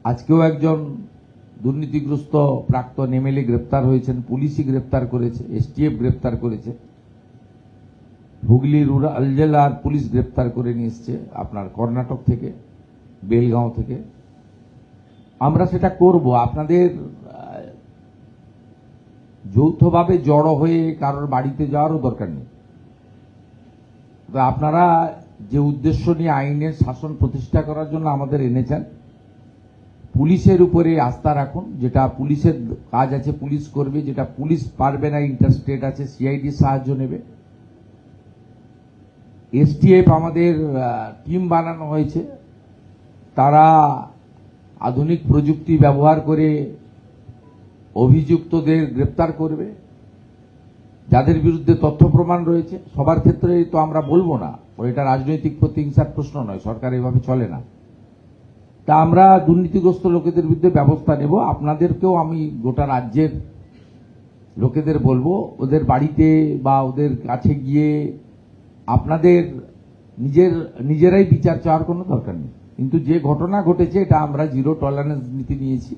আজকেও একজন দুর্নীতিগ্রস্ত প্রাক্তন এমএলএ গ্রেপ্তার হয়েছেন, পুলিশই গ্রেপ্তার করেছে, এসটিএফ গ্রেপ্তার করেছে, হুগলি রুরাল জেলার পুলিশ গ্রেপ্তার করে নিয়ে এসছে আপনার কর্ণাটক থেকে, বেলগাঁও থেকে। আমরা সেটা করব। আপনাদের যৌথভাবে জড়ো হয়ে কারোর বাড়িতে যাওয়ারও দরকার নেই। আপনারা যে উদ্দেশ্য নিয়ে আইনের শাসন প্রতিষ্ঠা করার জন্য আমাদের এনেছেন, পুলিশের উপরে আস্থা রাখুন। যেটা পুলিশের কাজ আছে পুলিশ করবে, যেটা পুলিশ পারবে না ইন্টারস্টেট আছে সিআইডি সাহায্য নেবে। এসটিএফ আমাদের টিম বানানো হয়েছে, তারা আধুনিক প্রযুক্তি ব্যবহার করে অভিযুক্তদের গ্রেপ্তার করবে। যাদের বিরুদ্ধে তথ্য প্রমাণ রয়েছে সবার ক্ষেত্রে তো আমরা বলবো না, এটা রাজনৈতিক প্রতিহিংসার প্রশ্ন নয়, সরকার এভাবে চলে না। তা আমরা দুর্নীতিগ্রস্ত লোকেদের বিরুদ্ধে ব্যবস্থা নেব। আপনাদেরকেও আমি গোটা রাজ্যের লোকেদের বলবো, ওদের বাড়িতে বা ওদের কাছে গিয়ে আপনাদের নিজেরাই বিচার চাওয়ার কোনো দরকার নেই। কিন্তু যে ঘটনা ঘটেছে এটা আমরা জিরো টলারেন্স নীতি নিয়েছি।